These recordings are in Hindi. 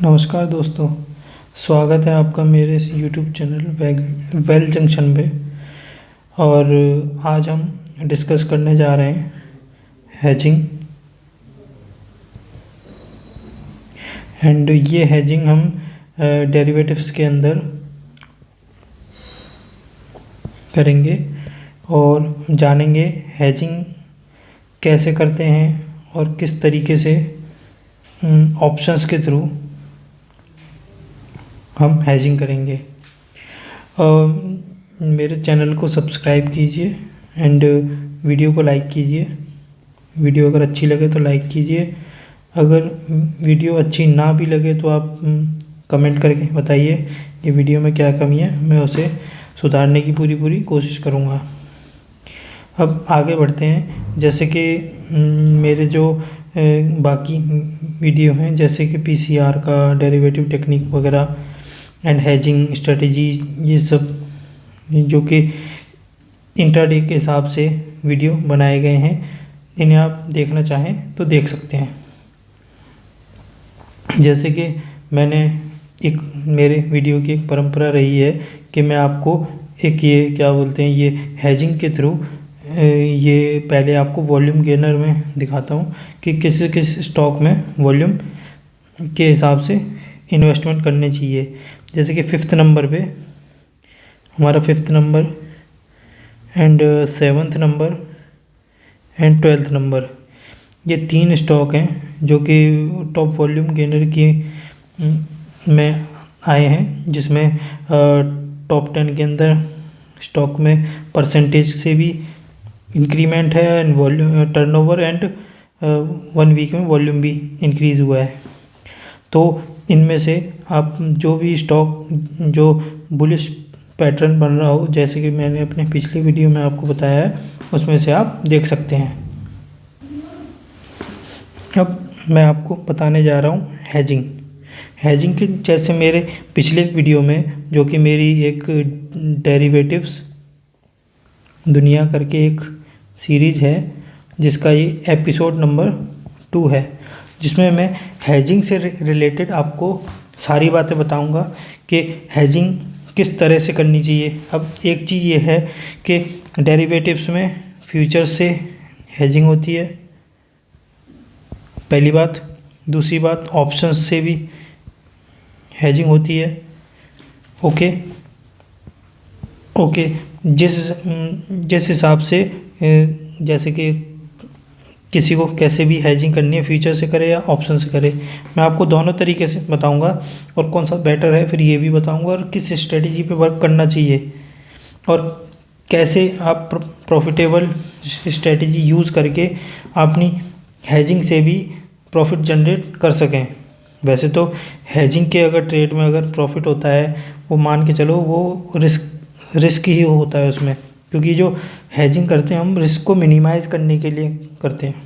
नमस्कार दोस्तों। स्वागत है आपका मेरे इस यूट्यूब चैनल वेल जंक्शन पे। और आज हम डिस्कस करने जा रहे हैं हैजिंग। एंड ये हैजिंग हम डेरिवेटिव्स के अंदर करेंगे और जानेंगे हैजिंग कैसे करते हैं और किस तरीके से ऑप्शंस के थ्रू हम हैजिंग करेंगे। मेरे चैनल को सब्सक्राइब कीजिए एंड वीडियो को लाइक कीजिए। वीडियो अगर अच्छी लगे तो लाइक कीजिए, अगर वीडियो अच्छी ना भी लगे तो आप कमेंट करके बताइए कि वीडियो में क्या कमी है, मैं उसे सुधारने की पूरी कोशिश करूँगा। अब आगे बढ़ते हैं। जैसे कि मेरे जो बाकी वीडियो हैं, जैसे कि पीसीआर का, डेरिवेटिव टेक्निक वगैरह एंड हैजिंग स्ट्रेटजी, ये सब जो कि इंट्राडे के हिसाब से वीडियो बनाए गए हैं, इन्हें आप देखना चाहें तो देख सकते हैं। जैसे कि मेरे वीडियो की एक परंपरा रही है कि मैं आपको ये हैजिंग के थ्रू ये पहले आपको वॉल्यूम गेनर में दिखाता हूँ कि किस स्टॉक में वॉल्यूम के हिसाब से इन्वेस्टमेंट करनी चाहिए। जैसे कि फिफ्थ नंबर पे हमारा 5th number and 7th number and 12th number, ये 3 स्टॉक हैं जो कि टॉप वॉल्यूम गेनर की में आए हैं, जिसमें टॉप 10 के अंदर स्टॉक में परसेंटेज से भी इंक्रीमेंट है and volume turnover and 1 week में वॉल्यूम भी इंक्रीज़ हुआ है। तो इनमें से आप जो भी स्टॉक जो बुलिश पैटर्न बन रहा हो, जैसे कि मैंने अपने पिछले वीडियो में आपको बताया है, उसमें से आप देख सकते हैं। अब मैं आपको बताने जा रहा हूँ हैजिंग के। जैसे मेरे पिछले वीडियो में, जो कि मेरी एक डेरिवेटिव्स दुनिया करके एक सीरीज है, जिसका ये एपिसोड नंबर 2 है, जिसमें मैं हैजिंग से रिलेटेड आपको सारी बातें बताऊंगा कि हैजिंग किस तरह से करनी चाहिए। अब एक चीज़ ये है कि डेरिवेटिव्स में फ्यूचर्स से हैजिंग होती है, पहली बात। दूसरी बात, ऑप्शंस से भी हैजिंग होती है। ओके। जिस हिसाब से जैसे कि किसी को कैसे भी हैजिंग करनी है, फ्यूचर से करे या ऑप्शन से करे, मैं आपको दोनों तरीके से बताऊंगा और कौन सा बेटर है फिर ये भी बताऊंगा, और किस स्ट्रेटजी पे वर्क करना चाहिए और कैसे आप प्रॉफिटेबल स्ट्रेटजी यूज़ करके अपनी हैजिंग से भी प्रॉफिट जनरेट कर सकें। वैसे तो हैजिंग के अगर ट्रेड में अगर प्रॉफिट होता है, वो मान के चलो वो रिस्क ही होता है उसमें, क्योंकि जो हैजिंग करते हैं हम रिस्क को मिनिमाइज़ करने के लिए करते हैं।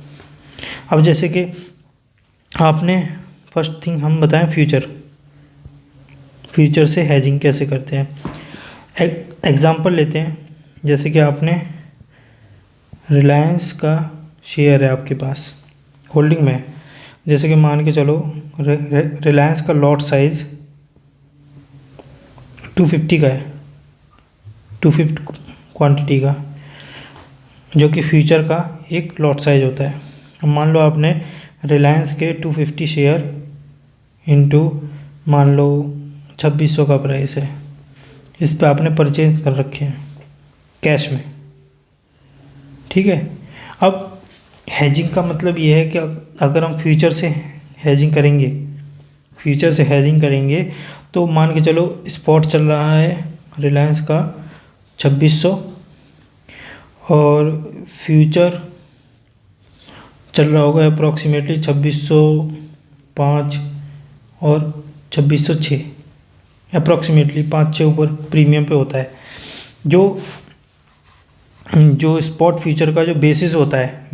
अब जैसे कि आपने फर्स्ट थिंग हम बताएं फ्यूचर से हैजिंग कैसे करते हैं। एग्जांपल लेते हैं। जैसे कि आपने रिलायंस का शेयर है आपके पास होल्डिंग में, जैसे कि मान के चलो रिलायंस का लॉट साइज़ 250 का है, 250 क्वांटिटी का, जो कि फ्यूचर का एक लॉट साइज होता है। अब मान लो आपने रिलायंस के 250 शेयर इंटू मान लो 2600 का प्राइस है, इस पे आपने परचेज कर रखे हैं कैश में, ठीक है। अब हैजिंग का मतलब ये है कि अगर हम फ्यूचर से हैजिंग करेंगे तो मान के चलो स्पॉट चल रहा है रिलायंस का 2600 और फ्यूचर चल रहा होगा अप्रॉक्सीमेटली 2605 और 2606, अप्रॉक्सीमेटली 5-6 ऊपर प्रीमियम पे होता है। जो स्पॉट फ्यूचर का जो बेसिस होता है,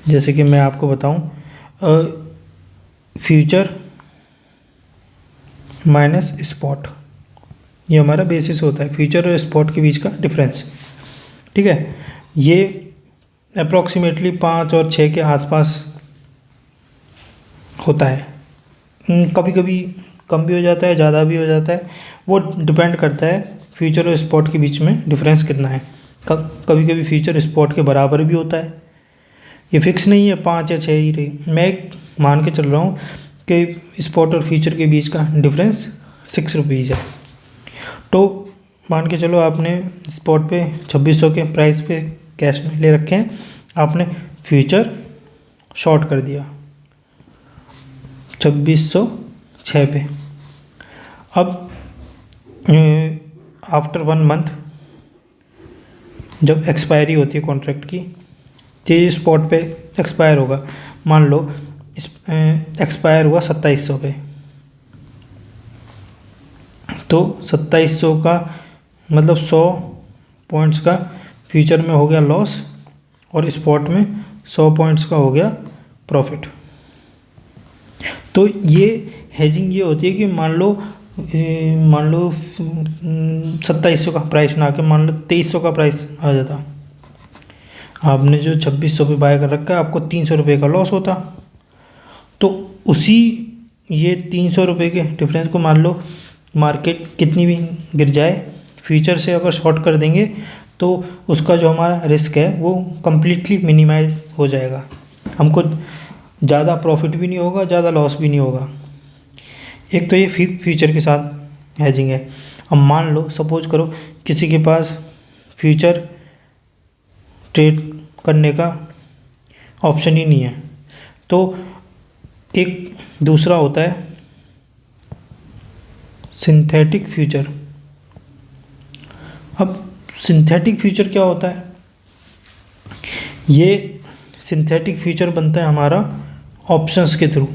जैसे कि मैं आपको बताऊं, फ्यूचर माइनस स्पॉट, ये हमारा बेसिस होता है, फ्यूचर और स्पॉट के बीच का डिफरेंस, ठीक है। ये अप्रॉक्सीमेटली 5 और 6 के आसपास होता है। कभी कभी कम भी हो जाता है, ज़्यादा भी हो जाता है, वो डिपेंड करता है फ्यूचर और स्पॉट के बीच में डिफरेंस कितना है। कभी कभी फ्यूचर स्पॉट के बराबर भी होता है, ये फिक्स नहीं है 5 या 6 ही रही। मैं एक मान के चल रहा हूँ कि स्पॉट और फ्यूचर के बीच का डिफरेंस 6 रुपीज़ है। तो मान के चलो आपने स्पॉट पे 2600 के प्राइस पे कैश में ले रखे हैं, आपने फ्यूचर शॉर्ट कर दिया 2606 पे। अब आफ्टर 1 मंथ जब एक्सपायरी होती है कॉन्ट्रैक्ट की, ये स्पॉट पे एक्सपायर होगा, मान लो एक्सपायर हुआ 2700 पे, तो 2700 का मतलब 100 पॉइंट्स का फ्यूचर में हो गया लॉस और स्पॉट में 100 पॉइंट्स का हो गया प्रॉफिट। तो ये हेजिंग ये होती है कि मान लो 2700 का प्राइस ना आके मान लो 2300 का प्राइस आ जाता, आपने जो 2600 पे बाय कर रखा है, आपको 300 रुपये का लॉस होता। तो उसी ये 300 रुपये के डिफरेंस को मान लो मार्केट कितनी भी गिर जाए, फ्यूचर से अगर शॉर्ट कर देंगे तो उसका जो हमारा रिस्क है वो कम्प्लीटली मिनिमाइज हो जाएगा। हमको ज़्यादा प्रॉफिट भी नहीं होगा, ज़्यादा लॉस भी नहीं होगा। एक तो ये फ्यूचर के साथ हेजिंग है। अब मान लो सपोज करो किसी के पास फ्यूचर ट्रेड करने का ऑप्शन ही नहीं है, तो एक दूसरा होता है सिंथेटिक फ्यूचर। अब सिंथेटिक फ्यूचर क्या होता है? ये सिंथेटिक फ्यूचर बनता है हमारा ऑप्शंस के थ्रू।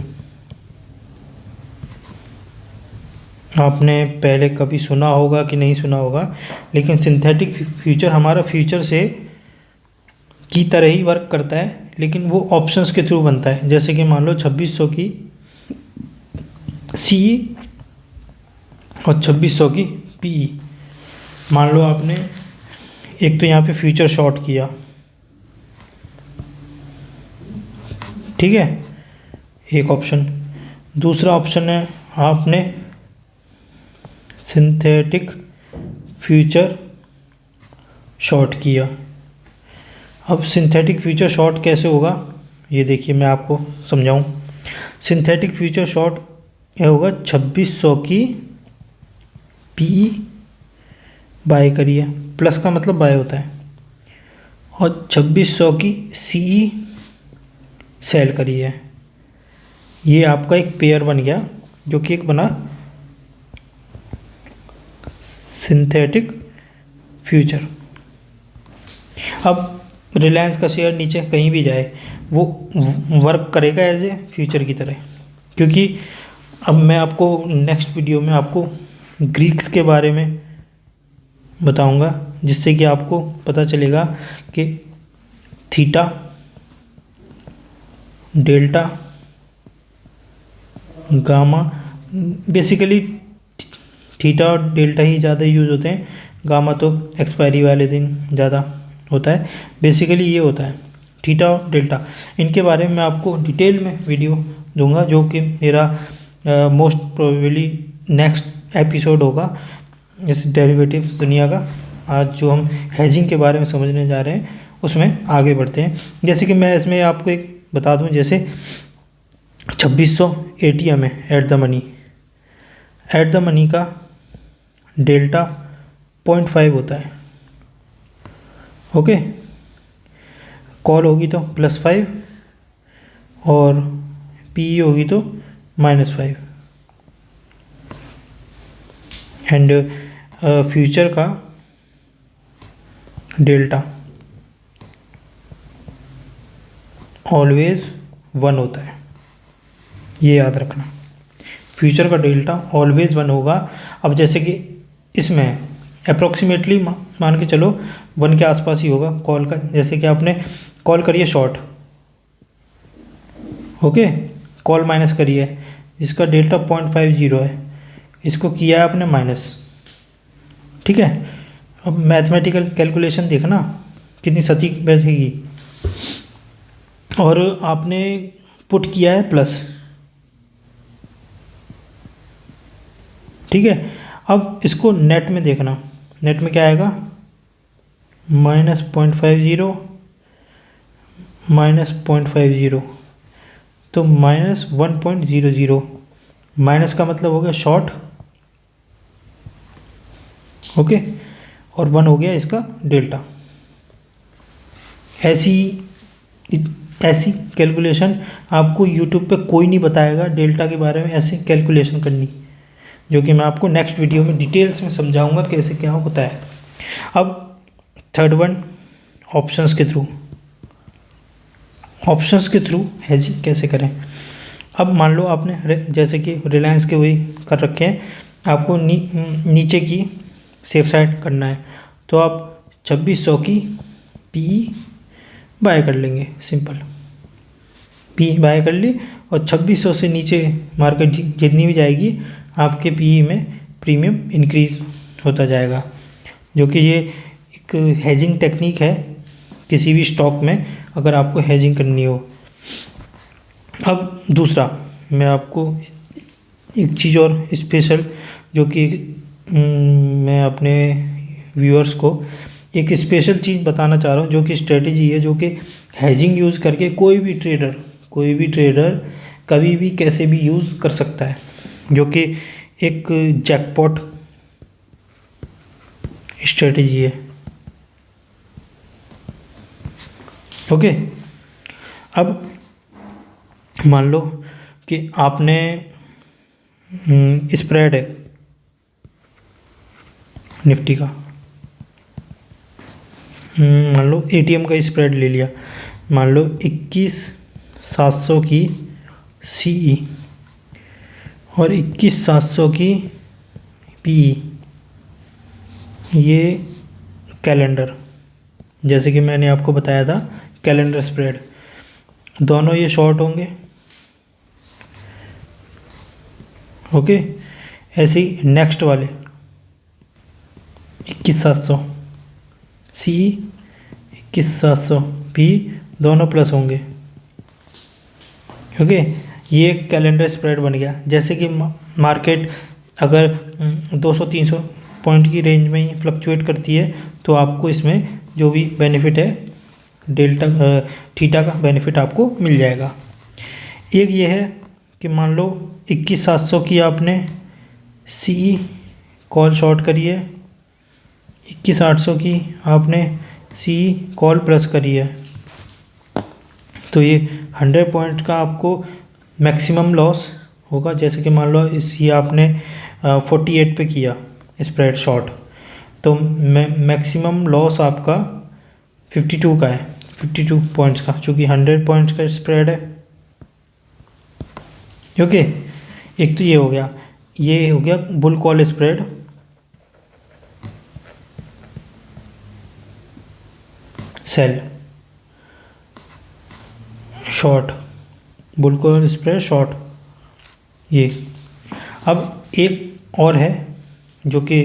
आपने पहले कभी सुना होगा कि नहीं सुना होगा, लेकिन सिंथेटिक फ्यूचर हमारा फ्यूचर से की तरह ही वर्क करता है, लेकिन वो ऑप्शंस के थ्रू बनता है। जैसे कि मान लो 2600 की सी और 2600 की पी। मान लो आपने एक तो यहाँ पे फ्यूचर शॉर्ट किया, ठीक है, एक ऑप्शन। दूसरा ऑप्शन है आपने सिंथेटिक फ्यूचर शॉर्ट किया। अब सिंथेटिक फ्यूचर शॉर्ट कैसे होगा ये देखिए, मैं आपको समझाऊं। सिंथेटिक फ्यूचर शॉर्ट क्या होगा, 2600 की पी बाय करिए, प्लस का मतलब बाय होता है, और 2600 की सी सेल करिए। ये आपका एक पेयर बन गया, जो कि एक बना सिंथेटिक फ्यूचर। अब रिलायंस का शेयर नीचे कहीं भी जाए वो वर्क करेगा एज ए फ्यूचर की तरह, क्योंकि अब मैं आपको नेक्स्ट वीडियो में आपको ग्रीक्स के बारे में बताऊंगा, जिससे कि आपको पता चलेगा कि theta, delta, gamma, basically theta और डेल्टा ही ज़्यादा यूज़ होते हैं, गामा तो एक्सपायरी वाले दिन ज़्यादा होता है। बेसिकली ये होता है थीटा और डेल्टा। इनके बारे में मैं आपको डिटेल में वीडियो दूंगा, जो कि मेरा मोस्ट प्रोबेबली नेक्स्ट एपिसोड होगा इस डेरिवेटिव्स दुनिया का। आज जो हम हेजिंग के बारे में समझने जा रहे हैं उसमें आगे बढ़ते हैं। जैसे कि मैं इसमें आपको एक बता दूं, जैसे 2600 ATM है एट द मनी का डेल्टा 0.5 होता है, ओके। कॉल होगी तो +5 और पी होगी तो -5। एंड फ्यूचर का डेल्टा ऑलवेज 1 होता है, ये याद रखना। फ्यूचर का डेल्टा ऑलवेज 1 होगा। अब जैसे कि इसमें अप्रॉक्सीमेटली मान के चलो 1 के आसपास ही होगा कॉल का। जैसे कि आपने कॉल करिए शॉर्ट, ओके, कॉल माइनस करिए, जिसका डेल्टा 0.50 है, इसको किया है आपने माइनस, ठीक है। अब मैथमेटिकल कैलकुलेशन देखना कितनी सटीक बैठेगी। और आपने पुट किया है प्लस, ठीक है। अब इसको नेट में देखना, नेट में क्या आएगा, -0.50 -0.50, तो -1.00, माइनस का मतलब हो गया शॉर्ट, ओके, और 1 हो गया इसका डेल्टा। ऐसी कैलकुलेशन आपको यूट्यूब पे कोई नहीं बताएगा डेल्टा के बारे में, ऐसे कैलकुलेशन करनी, जो कि मैं आपको नेक्स्ट वीडियो में डिटेल्स में समझाऊंगा कैसे क्या होता है। अब थर्ड वन, ऑप्शंस के थ्रू, ऑप्शंस के थ्रू हेजिंग कैसे करें। अब मान लो आपने जैसे कि रिलायंस के वही कर रखे हैं, आपको नीचे की सेफ साइड करना है, तो आप 2600 की पी बाय कर लेंगे, सिंपल पी बाय कर ली, और 2600 से नीचे मार्केट जितनी भी जाएगी आपके पी में प्रीमियम इंक्रीज होता जाएगा, जो कि ये एक हेजिंग टेक्निक है किसी भी स्टॉक में अगर आपको हेजिंग करनी हो। अब दूसरा मैं आपको एक चीज़ और स्पेशल, जो कि मैं अपने व्यूअर्स को एक स्पेशल चीज़ बताना चाह रहा हूँ, जो कि स्ट्रेटेजी है, जो कि हेजिंग यूज़ करके कोई भी ट्रेडर कभी भी कैसे भी यूज़ कर सकता है, जो कि एक जैकपॉट स्ट्रेटेजी है, ओके। अब मान लो कि आपने स्प्रेड है निफ्टी का, मान लो एटीएम का स्प्रेड ले लिया, मान लो 21,700 की सीई और 21,700 की पीई, ये कैलेंडर, जैसे कि मैंने आपको बताया था कैलेंडर स्प्रेड, दोनों ये शॉर्ट होंगे, ओके। ऐसे ही नेक्स्ट वाले 21,700 सी, 21,700 पी, दोनों प्लस होंगे, ओके। ये कैलेंडर स्प्रेड बन गया। जैसे कि मार्केट अगर 200-300 पॉइंट की रेंज में ही फ्लक्चुएट करती है, तो आपको इसमें जो भी बेनिफिट है डेल्टा थीटा का बेनिफिट आपको मिल जाएगा। एक ये है कि मान लो 21,700 की आपने सी कॉल शॉर्ट करी है, 21,800 की आपने सी कॉल प्लस करी है, तो ये 100 पॉइंट का आपको मैक्सिमम लॉस होगा। जैसे कि मान लो ये आपने 48 पे किया स्प्रेड शॉर्ट, तो मैक्सिमम लॉस आपका 52 का है, 52 पॉइंट्स का, चूँकि 100 पॉइंट्स का स्प्रेड है, ओके। एक तो ये हो गया, ये हो गया bull call spread. Sell short, bull call spread short, ये। अब एक और है जो कि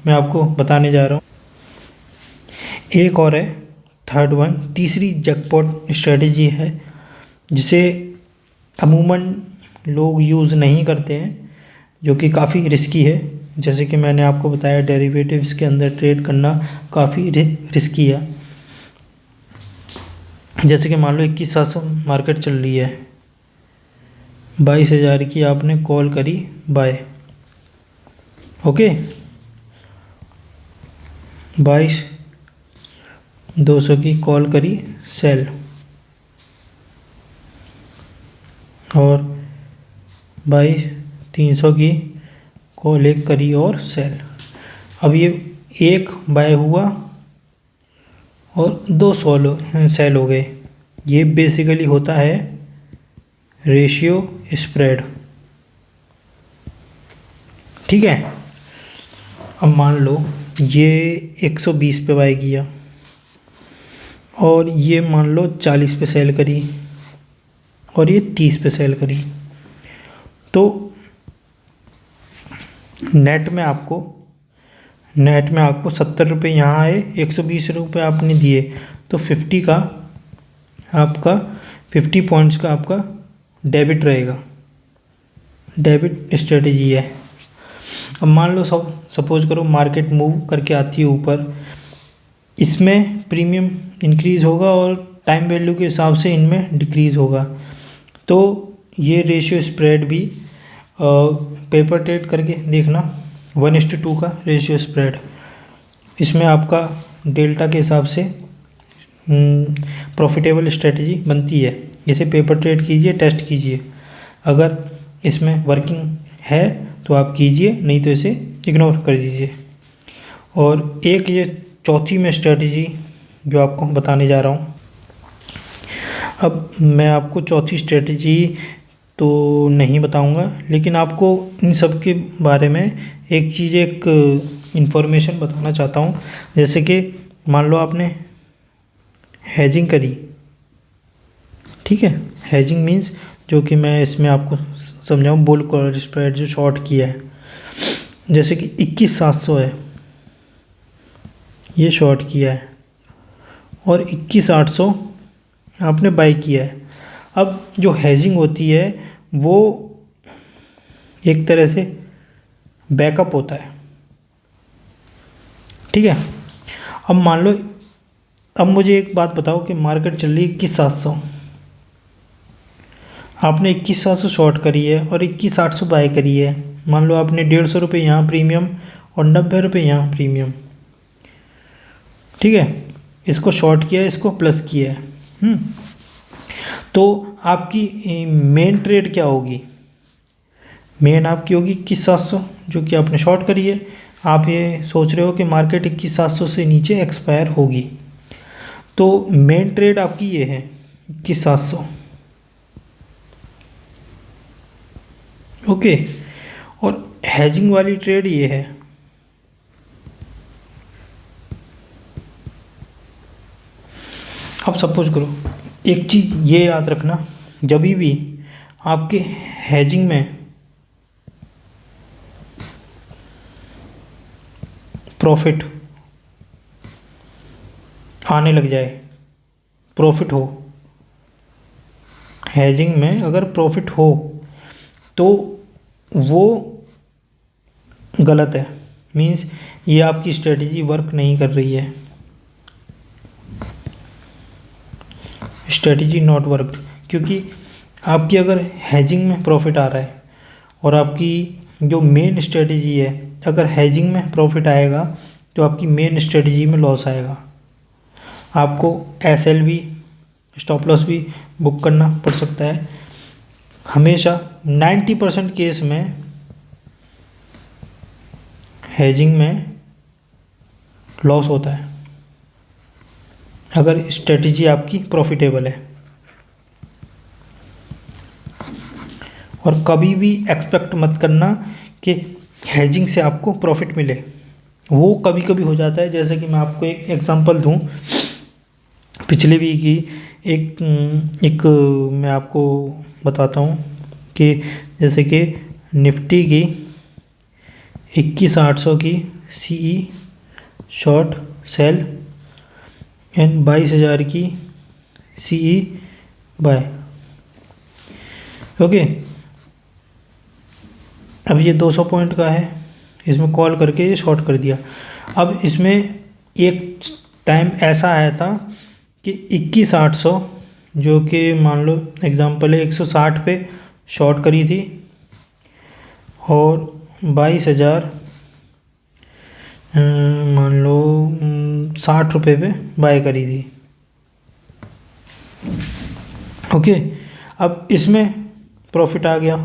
मैं आपको बताने जा रहा हूँ, एक और है थर्ड वन, तीसरी जैकपॉट स्ट्रेटजी है, जिसे अमूमन लोग यूज़ नहीं करते हैं, जो कि काफ़ी रिस्की है। जैसे कि मैंने आपको बताया डेरिवेटिव्स के अंदर ट्रेड करना काफ़ी रिस्की है। जैसे कि मान लो 21,700 मार्केट चल रही है, 22,000 की आपने कॉल करी बाय, ओके, 22,200 की कॉल करी सेल, और 22,300 की कॉल एक करी और सेल। अब ये एक बाय हुआ और 2 सेल हो गए। ये बेसिकली होता है रेशियो स्प्रेड, ठीक है। अब मान लो ये 120 पे बाय किया और ये मान लो 40 पे सेल करी और ये 30 पे सेल करी, तो नेट में आपको 70 रुपये यहाँ आए, 120 रुपये आपने दिए, तो 50 का आपका 50 पॉइंट्स का आपका डेबिट रहेगा, डेबिट स्ट्रेटेजी है। अब मान लो सपोज करो मार्केट मूव करके आती है ऊपर, इसमें प्रीमियम इंक्रीज़ होगा और टाइम वैल्यू के हिसाब से इनमें डिक्रीज़ होगा। तो ये रेशियो स्प्रेड भी पेपर ट्रेड करके देखना, 1:2 का रेशियो स्प्रेड, इसमें आपका डेल्टा के हिसाब से प्रॉफिटेबल स्ट्रेटजी बनती है। इसे पेपर ट्रेड कीजिए, टेस्ट कीजिए, अगर इसमें वर्किंग है तो आप कीजिए, नहीं तो इसे इग्नोर कर दीजिए। और एक ये चौथी में स्ट्रेटजी जो आपको बताने जा रहा हूँ, अब मैं आपको चौथी स्ट्रेटजी तो नहीं बताऊंगा, लेकिन आपको इन सब के बारे में एक चीज़, एक इन्फॉर्मेशन बताना चाहता हूँ। जैसे कि मान लो आपने हेजिंग करी, ठीक है, हेजिंग मीन्स जो कि मैं इसमें आपको समझाऊँ, बुल कॉल स्प्रेड जो शॉर्ट किया है, जैसे कि 21,700 है, ये शॉर्ट किया है और 21,800 आपने बाई किया है। अब जो हेजिंग होती है वो एक तरह से बैकअप होता है, ठीक है। अब मान लो, अब मुझे एक बात बताओ कि मार्केट चल रही है 21,700, आपने 21,700 शॉर्ट करी है और 21,800 बाय करी है। मान लो आपने 150 रुपये यहाँ प्रीमियम और 90 रुपये यहाँ प्रीमियम, ठीक है, इसको शॉर्ट किया है, इसको प्लस किया है। तो आपकी मेन ट्रेड क्या होगी? मेन आपकी होगी 21,700 जो कि आपने शॉर्ट करी है। आप ये सोच रहे हो कि मार्केट 21,700 से नीचे एक्सपायर होगी, तो मेन ट्रेड आपकी ये है 21,700, ओके। और हेजिंग वाली ट्रेड ये है, अब सपोज करो, एक चीज़ ये याद रखना, जब भी आपके हेजिंग में प्रॉफिट आने लग जाए, प्रॉफिट हो, हेजिंग में अगर प्रॉफिट हो तो वो गलत है, मीन्स ये आपकी स्ट्रेटजी वर्क नहीं कर रही है, स्ट्रेटजी नॉट वर्क। क्योंकि आपकी अगर हेजिंग में प्रॉफिट आ रहा है और आपकी जो मेन स्ट्रेटजी है, अगर हेजिंग में प्रॉफिट आएगा तो आपकी मेन स्ट्रेटजी में लॉस आएगा, आपको SL भी, स्टॉप लॉस भी बुक करना पड़ सकता है। हमेशा 90% केस में हेजिंग में लॉस होता है अगर स्ट्रेटजी आपकी प्रॉफिटेबल है। और कभी भी एक्सपेक्ट मत करना कि हेजिंग से आपको प्रॉफिट मिले, वो कभी कभी हो जाता है। जैसे कि मैं आपको एक एग्जांपल दूं, पिछले वीक की एक मैं आपको बताता हूं कि जैसे कि निफ्टी की 21,800 की CE शॉर्ट सेल एंड 22,000 की CE बाय, ओके। अब ये 200 पॉइंट का है, इसमें कॉल करके ये शॉर्ट कर दिया। अब इसमें एक टाइम ऐसा आया था कि 21,800 जो कि मान लो एग्जांपल है 160 पे शॉर्ट करी थी और 22,000 मान लो 60 रुपये पे बाय करी थी, ओके। अब इसमें प्रॉफिट आ गया,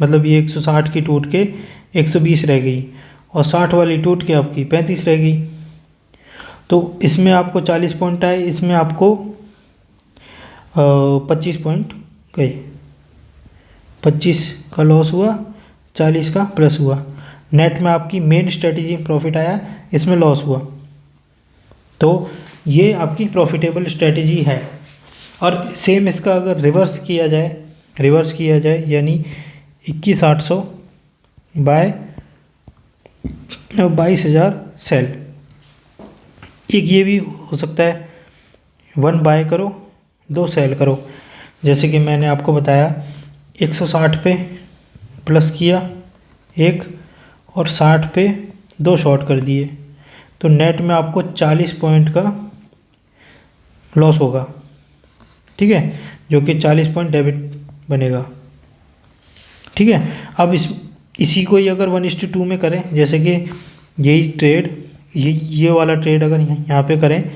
मतलब ये 160 की टूट के 120 रह गई और 60 वाली टूट के आपकी 35 रह गई। तो इसमें आपको 40 पॉइंट आए, इसमें आपको 25 पॉइंट गए, 25 का लॉस हुआ, 40 का प्लस हुआ। नेट में आपकी मेन स्ट्रेटजी प्रॉफिट आया, इसमें लॉस हुआ। तो ये आपकी प्रॉफिटेबल स्ट्रेटजी है। और सेम इसका अगर रिवर्स किया जाए यानी 21,800 बाय 22,000 सेल, एक ये भी हो सकता है 1 बाय करो 2 सेल करो। जैसे कि मैंने आपको बताया 160 पे प्लस किया 1 और 60 पे 2 शॉर्ट कर दिए, तो नेट में आपको 40 पॉइंट का लॉस होगा, ठीक है, जो कि 40 पॉइंट डेबिट बनेगा, ठीक है। अब इसी को ही अगर 1:2 में करें, जैसे कि यही ट्रेड, ये वाला ट्रेड अगर यहाँ पे करें,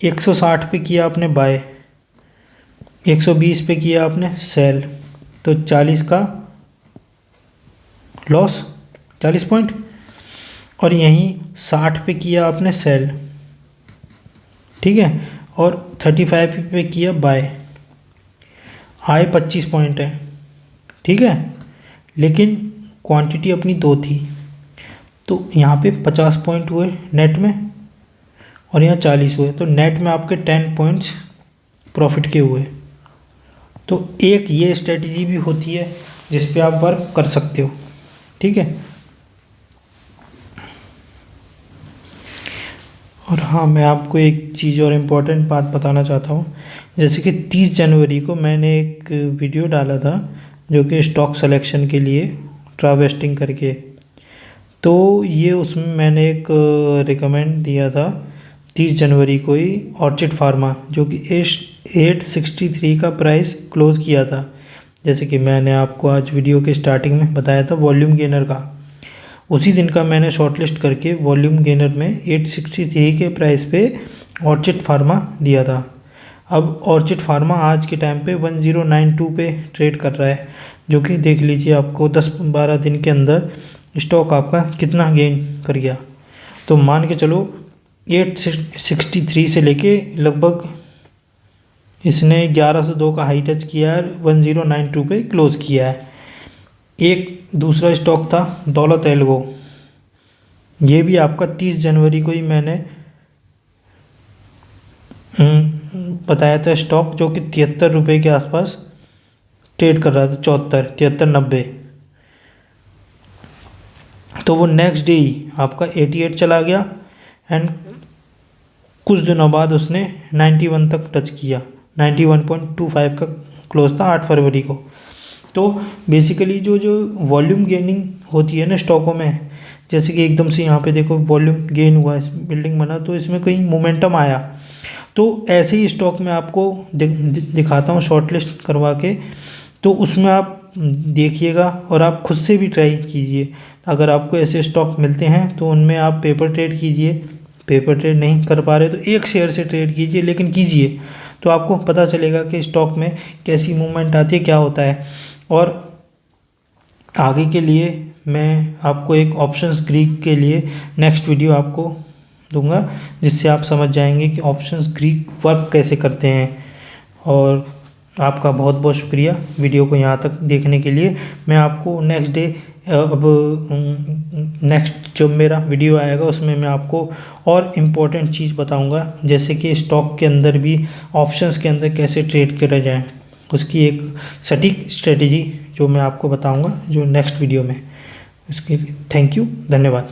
160 पे किया आपने बाय, 120 पे किया आपने सेल, तो 40 का लॉस, 40 पॉइंट, और यहीं 60 पे किया आपने सेल, ठीक है, और 35 पे किया बाय, आए 25 पॉइंट है, ठीक है, लेकिन क्वांटिटी अपनी 2 थी, तो यहाँ पे 50 पॉइंट हुए नेट में और यहाँ 40 हुए, तो नेट में आपके 10 पॉइंट्स प्रॉफिट के हुए। तो एक ये स्ट्रेटजी भी होती है जिस पे आप वर्क कर सकते हो, ठीक है। और हाँ, मैं आपको एक चीज़ और इम्पोर्टेंट बात बताना चाहता हूँ, जैसे कि 30 जनवरी को मैंने एक वीडियो डाला था जो कि स्टॉक सिलेक्शन के लिए ट्रावेस्टिंग करके, तो ये उसमें मैंने एक रिकमेंड दिया था 30 जनवरी को ही ऑर्चिड फार्मा, जो कि 863 का प्राइस क्लोज़ किया था, जैसे कि मैंने आपको आज वीडियो के स्टार्टिंग में बताया था वॉल्यूम गेनर का, उसी दिन का मैंने शॉर्टलिस्ट करके वॉल्यूम गेनर में 863 के प्राइस पे ऑर्चिड फार्मा दिया था। अब ऑर्चिड फार्मा आज के टाइम पे 1092 पे ट्रेड कर रहा है, जो कि देख लीजिए आपको 10-12 दिन के अंदर स्टॉक आपका कितना गेन कर गया। तो मान के चलो 863 से लेके लगभग इसने 1102 का हाई टच किया है, 1092 पे क्लोज़ किया है। एक दूसरा स्टॉक था दौलत एल्गो, ये भी आपका 30 जनवरी को ही मैंने बताया था स्टॉक, जो कि 73 रुपये के आसपास ट्रेड कर रहा था, 73-90, तो वो नेक्स्ट डे ही आपका 88 चला गया एंड कुछ दिनों बाद उसने 91 तक टच किया, 91.25 का क्लोज था 8 फरवरी को। तो बेसिकली जो वॉल्यूम गेनिंग होती है ना स्टॉकों में, जैसे कि एकदम से यहाँ पे देखो वॉल्यूम गेन हुआ, बिल्डिंग बना, तो इसमें कहीं मोमेंटम आया, तो ऐसे ही स्टॉक में आपको दिखाता हूँ शॉर्टलिस्ट करवा के, तो उसमें आप देखिएगा और आप खुद से भी ट्राई कीजिए। अगर आपको ऐसे स्टॉक मिलते हैं तो उनमें आप पेपर ट्रेड कीजिए, पेपर ट्रेड नहीं कर पा रहे तो एक शेयर से ट्रेड कीजिए, लेकिन कीजिए, तो आपको पता चलेगा कि स्टॉक में कैसी मूवमेंट आती है, क्या होता है। और आगे के लिए मैं आपको एक ऑप्शंस ग्रीक के लिए नेक्स्ट वीडियो आपको दूंगा, जिससे आप समझ जाएंगे कि ऑप्शंस ग्रीक वर्क कैसे करते हैं। और आपका बहुत बहुत शुक्रिया वीडियो को यहाँ तक देखने के लिए। मैं आपको नेक्स्ट डे अब नेक्स्ट जो मेरा वीडियो आएगा उसमें मैं आपको और इम्पोर्टेंट चीज़ बताऊंगा, जैसे कि स्टॉक के अंदर भी ऑप्शंस के अंदर कैसे ट्रेड करा जाए, उसकी एक सटीक स्ट्रेटजी जो मैं आपको बताऊंगा जो नेक्स्ट वीडियो में। उसके लिए थैंक यू, धन्यवाद।